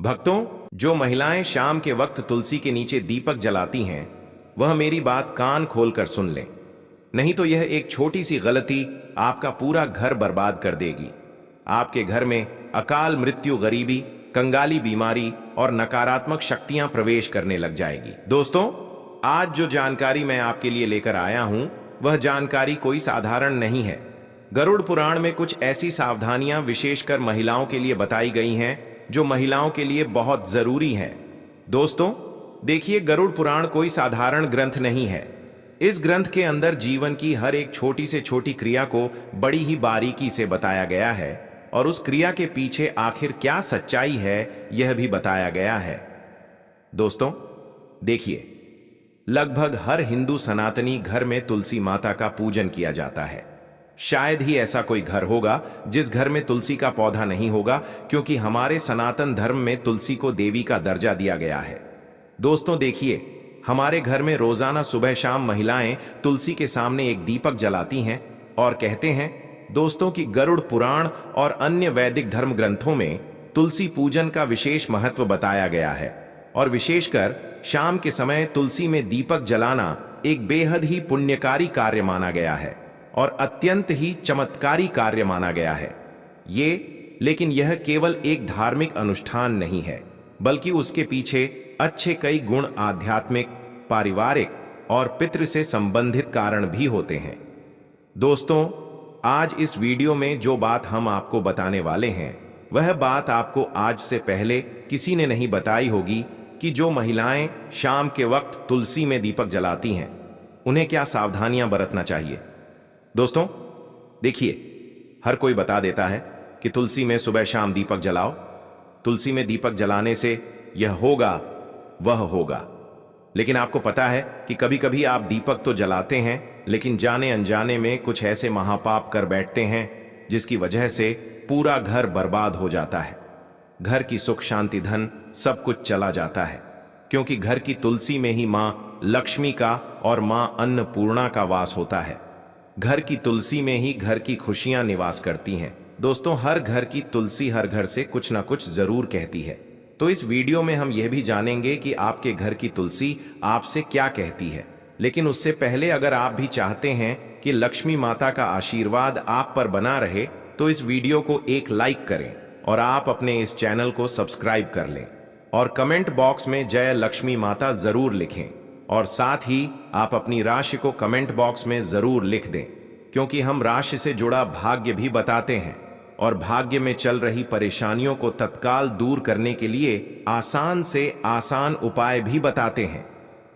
भक्तों, जो महिलाएं शाम के वक्त तुलसी के नीचे दीपक जलाती हैं, वह मेरी बात कान खोलकर सुन लें। नहीं तो यह एक छोटी सी गलती आपका पूरा घर बर्बाद कर देगी। आपके घर में अकाल मृत्यु, गरीबी, कंगाली, बीमारी और नकारात्मक शक्तियां प्रवेश करने लग जाएगी। दोस्तों, आज जो जानकारी मैं आपके लिए लेकर आया हूं, वह जानकारी कोई साधारण नहीं है। गरुड़ पुराण में कुछ ऐसी सावधानियां विशेषकर महिलाओं के लिए बताई गई हैं जो महिलाओं के लिए बहुत जरूरी है। दोस्तों, देखिए, गरुड़ पुराण कोई साधारण ग्रंथ नहीं है। इस ग्रंथ के अंदर जीवन की हर एक छोटी से छोटी क्रिया को बड़ी ही बारीकी से बताया गया है और उस क्रिया के पीछे आखिर क्या सच्चाई है, यह भी बताया गया है। दोस्तों, देखिए, लगभग हर हिंदू सनातनी घर में तुलसी माता का पूजन किया जाता है। शायद ही ऐसा कोई घर होगा जिस घर में तुलसी का पौधा नहीं होगा, क्योंकि हमारे सनातन धर्म में तुलसी को देवी का दर्जा दिया गया है। दोस्तों देखिए, हमारे घर में रोजाना सुबह शाम महिलाएं तुलसी के सामने एक दीपक जलाती हैं और कहते हैं दोस्तों कि गरुड़ पुराण और अन्य वैदिक धर्म ग्रंथों में तुलसी पूजन का विशेष महत्व बताया गया है और विशेषकर शाम के समय तुलसी में दीपक जलाना एक बेहद ही पुण्यकारी कार्य माना गया है और अत्यंत ही चमत्कारी कार्य माना गया है। लेकिन यह केवल एक धार्मिक अनुष्ठान नहीं है, बल्कि उसके पीछे अच्छे कई गुण, आध्यात्मिक, पारिवारिक और पितृ से संबंधित कारण भी होते हैं। दोस्तों, आज इस वीडियो में जो बात हम आपको बताने वाले हैं, वह बात आपको आज से पहले किसी ने नहीं बताई होगी कि जो महिलाएं शाम के वक्त तुलसी में दीपक जलाती हैं, उन्हें क्या सावधानियां बरतना चाहिए। दोस्तों देखिए, हर कोई बता देता है कि तुलसी में सुबह शाम दीपक जलाओ, तुलसी में दीपक जलाने से यह होगा वह होगा। लेकिन आपको पता है कि कभी कभी आप दीपक तो जलाते हैं, लेकिन जाने अनजाने में कुछ ऐसे महापाप कर बैठते हैं जिसकी वजह से पूरा घर बर्बाद हो जाता है। घर की सुख शांति, धन सब कुछ चला जाता है, क्योंकि घर की तुलसी में ही मां लक्ष्मी का और मां अन्नपूर्णा का वास होता है। घर की तुलसी में ही घर की खुशियां निवास करती हैं। दोस्तों, हर घर की तुलसी हर घर से कुछ ना कुछ जरूर कहती है। तो इस वीडियो में हम यह भी जानेंगे कि आपके घर की तुलसी आपसे क्या कहती है। लेकिन उससे पहले, अगर आप भी चाहते हैं कि लक्ष्मी माता का आशीर्वाद आप पर बना रहे, तो इस वीडियो को एक लाइक करें और आप अपने इस चैनल को सब्सक्राइब कर लें और कमेंट बॉक्स में जय लक्ष्मी माता जरूर लिखें और साथ ही आप अपनी राशि को कमेंट बॉक्स में जरूर लिख दें, क्योंकि हम राशि से जुड़ा भाग्य भी बताते हैं और भाग्य में चल रही परेशानियों को तत्काल दूर करने के लिए आसान से आसान उपाय भी बताते हैं।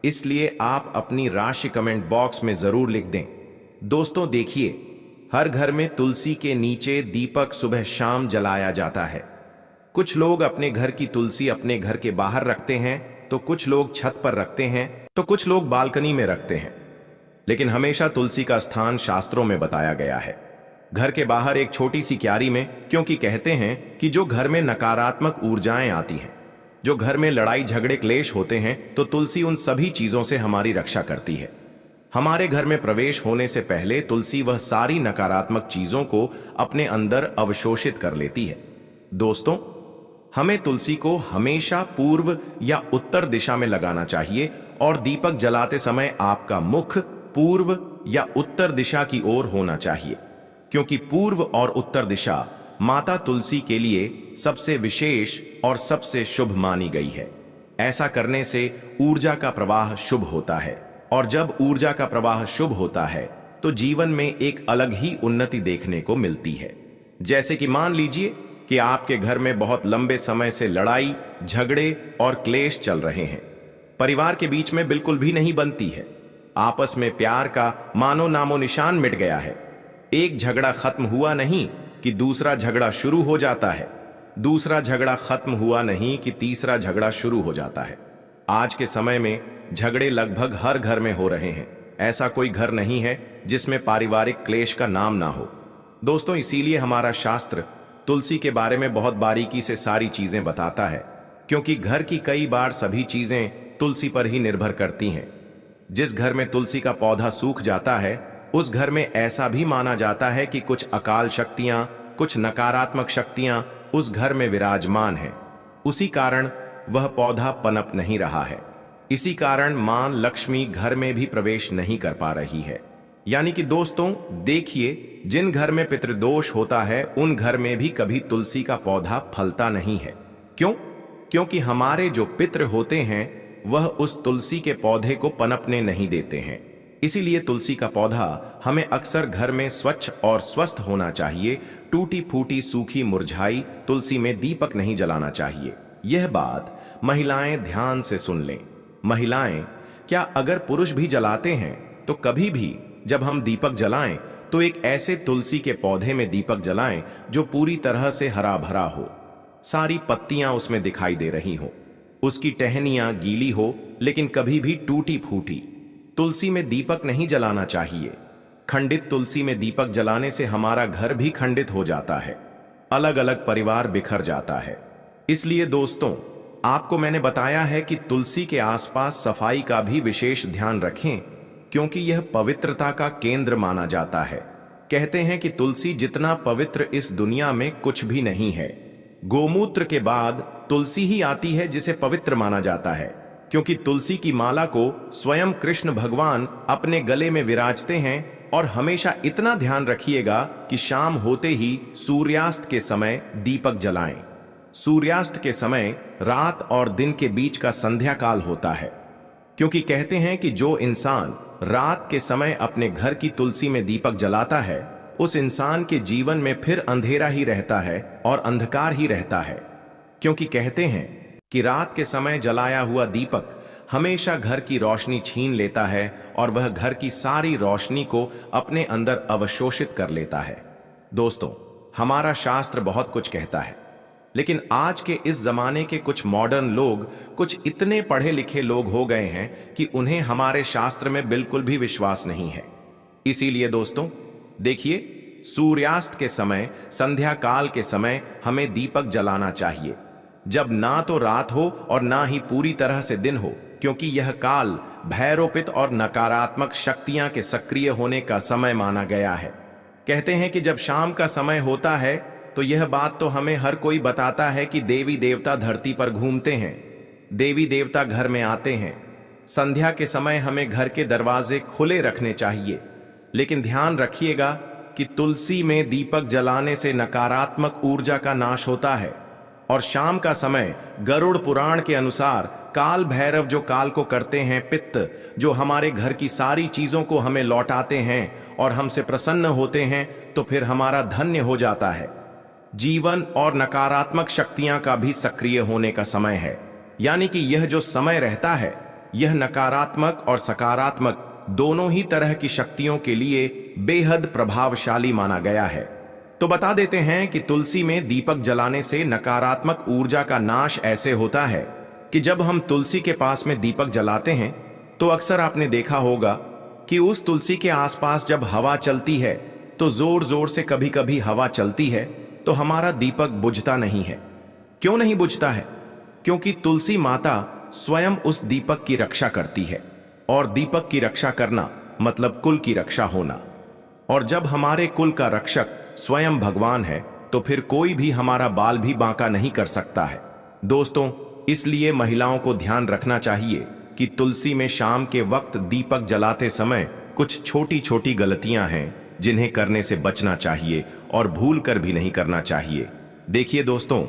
इसलिए आप अपनी राशि कमेंट बॉक्स में जरूर लिख दें। दोस्तों देखिए, हर घर में तुलसी के नीचे दीपक सुबह शाम जलाया जाता है। कुछ लोग अपने घर की तुलसी अपने घर के बाहर रखते हैं, तो कुछ लोग छत पर रखते हैं, तो कुछ लोग बालकनी में रखते हैं। लेकिन हमेशा तुलसी का स्थान शास्त्रों में बताया गया है, घर के बाहर एक छोटी सी क्यारी में, क्योंकि कहते हैं कि जो घर में नकारात्मक ऊर्जाएं आती हैं, जो घर में लड़ाई झगड़े क्लेश होते हैं, तो तुलसी उन सभी चीजों से हमारी रक्षा करती है। हमारे घर में प्रवेश होने से पहले तुलसी वह सारी नकारात्मक चीजों को अपने अंदर अवशोषित कर लेती है। दोस्तों, हमें तुलसी को हमेशा पूर्व या उत्तर दिशा में लगाना चाहिए और दीपक जलाते समय आपका मुख पूर्व या उत्तर दिशा की ओर होना चाहिए, क्योंकि पूर्व और उत्तर दिशा माता तुलसी के लिए सबसे विशेष और सबसे शुभ मानी गई है। ऐसा करने से ऊर्जा का प्रवाह शुभ होता है और जब ऊर्जा का प्रवाह शुभ होता है तो जीवन में एक अलग ही उन्नति देखने को मिलती है। जैसे कि मान लीजिए कि आपके घर में बहुत लंबे समय से लड़ाई झगड़े और क्लेश चल रहे हैं, परिवार के बीच में बिल्कुल भी नहीं बनती है, आपस में प्यार का मानो नामो निशान मिट गया है। एक झगड़ा खत्म हुआ नहीं कि दूसरा झगड़ा शुरू हो जाता है, दूसरा झगड़ा खत्म हुआ नहीं कि तीसरा झगड़ा शुरू हो जाता है। आज के समय में झगड़े लगभग हर घर में हो रहे हैं। ऐसा कोई घर नहीं है जिसमें पारिवारिक क्लेश का नाम ना हो। दोस्तों, इसीलिए हमारा शास्त्र तुलसी के बारे में बहुत बारीकी से सारी चीजें बताता है, क्योंकि घर की कई बार सभी चीजें तुलसी पर ही निर्भर करती हैं। जिस घर में तुलसी का पौधा सूख जाता है, उस घर में ऐसा भी माना जाता है कि कुछ अकाल शक्तियां, कुछ नकारात्मक शक्तियां उस घर में विराजमान हैं। उसी कारण वह पौधा पनप नहीं रहा है। इसी कारण मां लक्ष्मी घर में भी प्रवेश नहीं कर पा रही है। यानी कि दोस्तों देखिए, जिन घर में पितृदोष होता है उन घर में भी कभी तुलसी का पौधा फलता नहीं है। क्यों? क्योंकि हमारे जो पितृ होते हैं वह उस तुलसी के पौधे को पनपने नहीं देते हैं। इसीलिए तुलसी का पौधा हमें अक्सर घर में स्वच्छ और स्वस्थ होना चाहिए। टूटी फूटी सूखी मुरझाई तुलसी में दीपक नहीं जलाना चाहिए। यह बात महिलाएं ध्यान से सुन लें। महिलाएं क्या, अगर पुरुष भी जलाते हैं तो कभी भी जब हम दीपक जलाएं तो एक ऐसे तुलसी के पौधे में दीपक जलाएं जो पूरी तरह से हरा भरा हो, सारी पत्तियां उसमें दिखाई दे रही हो, उसकी टहनियां गीली हो लेकिन कभी भी टूटी फूटी। तुलसी में दीपक नहीं जलाना चाहिए। खंडित तुलसी में दीपक जलाने से हमारा घर भी खंडित हो जाता है, अलग अलग परिवार बिखर जाता है। इसलिए दोस्तों आपको मैंने बताया है कि तुलसी के आसपास सफाई का भी विशेष ध्यान रखें, क्योंकि यह पवित्रता का केंद्र माना जाता है। कहते हैं कि तुलसी जितना पवित्र इस दुनिया में कुछ भी नहीं है। गोमूत्र के बाद तुलसी ही आती है जिसे पवित्र माना जाता है, क्योंकि तुलसी की माला को स्वयं कृष्ण भगवान अपने गले में विराजते हैं। और हमेशा इतना ध्यान रखिएगा कि शाम होते ही सूर्यास्त के समय दीपक जलाएं। सूर्यास्त के समय रात और दिन के बीच का संध्या काल होता है, क्योंकि कहते हैं कि जो इंसान रात के समय अपने घर की तुलसी में दीपक जलाता है उस इंसान के जीवन में फिर अंधेरा ही रहता है और अंधकार ही रहता है। क्योंकि कहते हैं कि रात के समय जलाया हुआ दीपक हमेशा घर की रोशनी छीन लेता है और वह घर की सारी रोशनी को अपने अंदर अवशोषित कर लेता है। दोस्तों हमारा शास्त्र बहुत कुछ कहता है, लेकिन आज के इस जमाने के कुछ मॉडर्न लोग कुछ इतने पढ़े लिखे लोग हो गए हैं कि उन्हें हमारे शास्त्र में बिल्कुल भी विश्वास नहीं है। इसीलिए दोस्तों देखिए, सूर्यास्त के समय, संध्या काल के समय हमें दीपक जलाना चाहिए, जब ना तो रात हो और ना ही पूरी तरह से दिन हो, क्योंकि यह काल भैरोपित और नकारात्मक शक्तियां के सक्रिय होने का समय माना गया है। कहते हैं कि जब शाम का समय होता है तो यह बात तो हमें हर कोई बताता है कि देवी देवता धरती पर घूमते हैं, देवी देवता घर में आते हैं। संध्या के समय हमें घर के दरवाजे खुले रखने चाहिए, लेकिन ध्यान रखिएगा कि तुलसी में दीपक जलाने से नकारात्मक ऊर्जा का नाश होता है। और शाम का समय गरुड़ पुराण के अनुसार काल भैरव जो काल को करते हैं पित्त, जो हमारे घर की सारी चीजों को हमें लौटाते हैं और हमसे प्रसन्न होते हैं, तो फिर हमारा धन्य हो जाता है। जीवन और नकारात्मक शक्तियां का भी सक्रिय होने का समय है। यानी कि यह जो समय रहता है यह नकारात्मक और सकारात्मक दोनों ही तरह की शक्तियों के लिए बेहद प्रभावशाली माना गया है। तो बता देते हैं कि तुलसी में दीपक जलाने से नकारात्मक ऊर्जा का नाश ऐसे होता है कि जब हम तुलसी के पास में दीपक जलाते हैं तो अक्सर आपने देखा होगा कि उस तुलसी के आसपास जब हवा चलती है तो जोर जोर से कभी कभी हवा चलती है तो हमारा दीपक बुझता नहीं है। क्यों नहीं बुझता है? क्योंकि तुलसी माता स्वयं उस दीपक की रक्षा करती है, और दीपक की रक्षा करना मतलब कुल की रक्षा होना। और जब हमारे कुल का रक्षक स्वयं भगवान है तो फिर कोई भी हमारा बाल भी बांका नहीं कर सकता है। दोस्तों इसलिए महिलाओं को ध्यान रखना चाहिए कि तुलसी में शाम के वक्त दीपक जलाते समय कुछ छोटी छोटी गलतियां हैं जिन्हें करने से बचना चाहिए और भूल कर भी नहीं करना चाहिए। देखिए दोस्तों,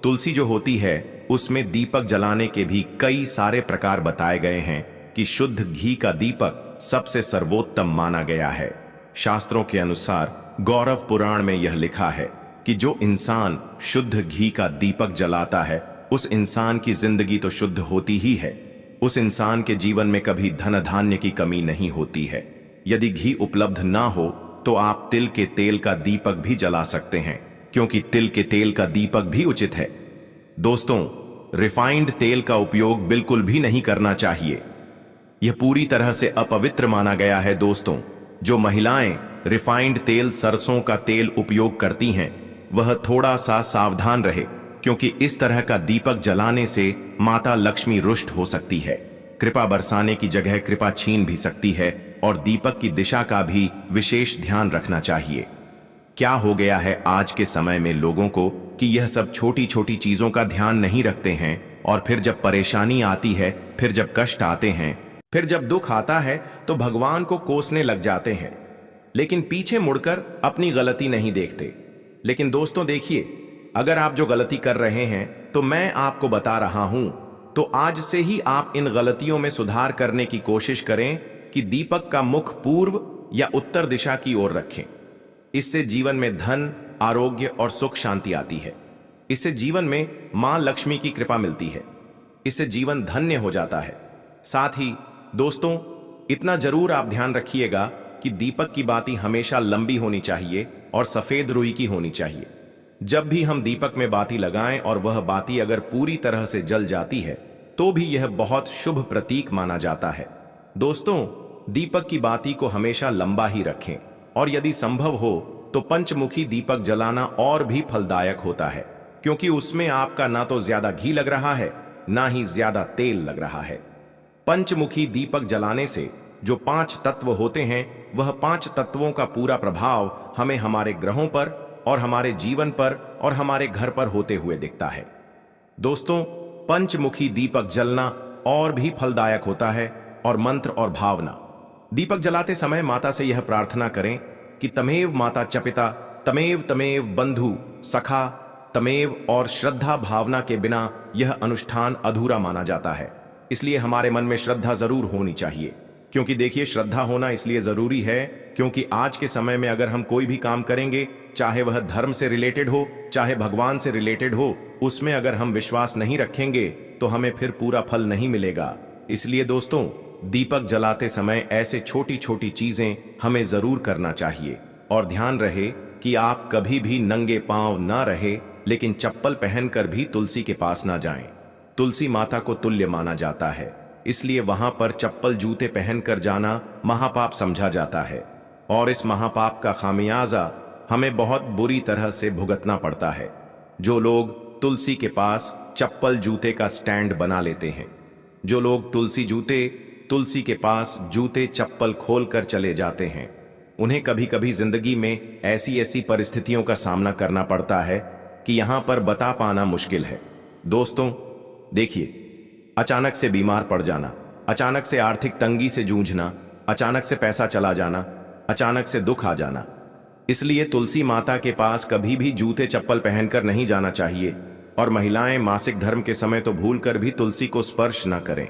तुलसी जो होती है उसमें दीपक जलाने के भी कई सारे प्रकार बताए गए हैं कि शुद्ध घी का दीपक सबसे सर्वोत्तम माना गया है। शास्त्रों के अनुसार गौरव पुराण में यह लिखा है कि जो इंसान शुद्ध घी का दीपक जलाता है उस इंसान की जिंदगी तो शुद्ध होती ही है, उस इंसान के जीवन में कभी धन धान्य की कमी नहीं होती है। यदि घी उपलब्ध ना हो तो आप तिल के तेल का दीपक भी जला सकते हैं, क्योंकि तिल के तेल का दीपक भी उचित है। दोस्तों रिफाइंड तेल का उपयोग बिल्कुल भी नहीं करना चाहिए, यह पूरी तरह से अपवित्र माना गया है। दोस्तों जो महिलाएं रिफाइंड तेल, सरसों का तेल उपयोग करती हैं वह थोड़ा सा सावधान रहे, क्योंकि इस तरह का दीपक जलाने से माता लक्ष्मी रुष्ट हो सकती है, कृपा बरसाने की जगह कृपा छीन भी सकती है, और दीपक की दिशा का भी विशेष ध्यान रखना चाहिए। क्या हो गया है आज के समय में लोगों को कि यह सब छोटी छोटी चीजों का ध्यान नहीं रखते हैं, और फिर जब परेशानी आती है, फिर जब कष्ट आते हैं, फिर जब दुख आता है, तो भगवान को कोसने लग जाते हैं, लेकिन पीछे मुड़कर अपनी गलती नहीं देखते। लेकिन दोस्तों देखिए, अगर आप जो गलती कर रहे हैं तो मैं आपको बता रहा हूं, तो आज से ही आप इन गलतियों में सुधार करने की कोशिश करें कि दीपक का मुख पूर्व या उत्तर दिशा की ओर रखें। इससे जीवन में धन, आरोग्य और सुख शांति आती है। इससे जीवन में मां लक्ष्मी की कृपा मिलती है। इससे जीवन धन्य हो जाता है। साथ ही दोस्तों, इतना जरूर आप ध्यान रखिएगा कि दीपक की बाती हमेशा लंबी होनी चाहिए और सफेद रुई की होनी चाहिए। जब भी हम दीपक में बाती लगाएं और वह बाती अगर पूरी तरह से जल जाती है, तो भी यह बहुत शुभ प्रतीक माना जाता है। दोस्तों, दीपक की बाती को हमेशा लंबा ही रखें, और यदि संभव हो तो पंचमुखी दीपक जलाना और भी फलदायक होता है, क्योंकि उसमें आपका ना तो ज्यादा घी लग रहा है, ना ही ज्यादा तेल लग रहा है। पंचमुखी दीपक जलाने से जो 5 तत्व होते हैं, वह 5 तत्वों का पूरा प्रभाव हमें हमारे ग्रहों पर और हमारे जीवन पर और हमारे घर पर होते हुए दिखता है। दोस्तों, पंचमुखी दीपक जलना और भी फलदायक होता है। और मंत्र और भावना, दीपक जलाते समय माता से यह प्रार्थना करें कि तमेव माता च पिता, तमेव तमेव बंधु सखा, तमेव, और श्रद्धा भावना के बिना यह अनुष्ठान अधूरा माना जाता है। इसलिए हमारे मन में श्रद्धा जरूर होनी चाहिए, क्योंकि देखिए, श्रद्धा होना इसलिए जरूरी है क्योंकि आज के समय में अगर हम कोई भी काम करेंगे, चाहे वह धर्म से रिलेटेड हो, चाहे भगवान से रिलेटेड हो, उसमें अगर हम विश्वास नहीं रखेंगे तो हमें फिर पूरा फल नहीं मिलेगा। इसलिए दोस्तों, दीपक जलाते समय ऐसे छोटी छोटी चीजें हमें जरूर करना चाहिए। और ध्यान रहे कि आप कभी भी नंगे पांव ना रहे, लेकिन चप्पल पहनकर भी तुलसी के पास ना जाएं। तुलसी माता को तुल्य माना जाता है, इसलिए वहां पर चप्पल जूते पहनकर जाना महापाप समझा जाता है, और इस महापाप का खामियाजा हमें बहुत बुरी तरह से भुगतना पड़ता है। जो लोग तुलसी के पास चप्पल जूते का स्टैंड बना लेते हैं, जो लोग तुलसी के पास जूते चप्पल खोलकर चले जाते हैं, उन्हें कभी कभी जिंदगी में ऐसी ऐसी परिस्थितियों का सामना करना पड़ता है कि यहां पर बता पाना मुश्किल है। दोस्तों देखिए, अचानक से बीमार पड़ जाना, अचानक से आर्थिक तंगी से जूझना, अचानक से पैसा चला जाना, अचानक से दुख आ जाना। इसलिए तुलसी माता के पास कभी भी जूते चप्पल पहनकर नहीं जाना चाहिए। और महिलाएं मासिक धर्म के समय तो भूलकर भी तुलसी को स्पर्श न करें।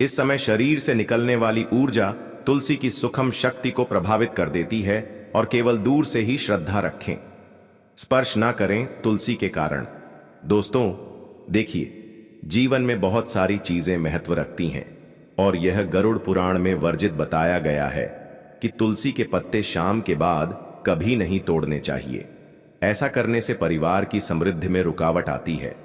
इस समय शरीर से निकलने वाली ऊर्जा तुलसी की सुखम शक्ति को प्रभावित कर देती है, और केवल दूर से ही श्रद्धा रखें, स्पर्श ना करें तुलसी के कारण। दोस्तों देखिए, जीवन में बहुत सारी चीजें महत्व रखती हैं, और यह गरुड़ पुराण में वर्जित बताया गया है कि तुलसी के पत्ते शाम के बाद कभी नहीं तोड़ने चाहिए। ऐसा करने से परिवार की समृद्धि में रुकावट आती है।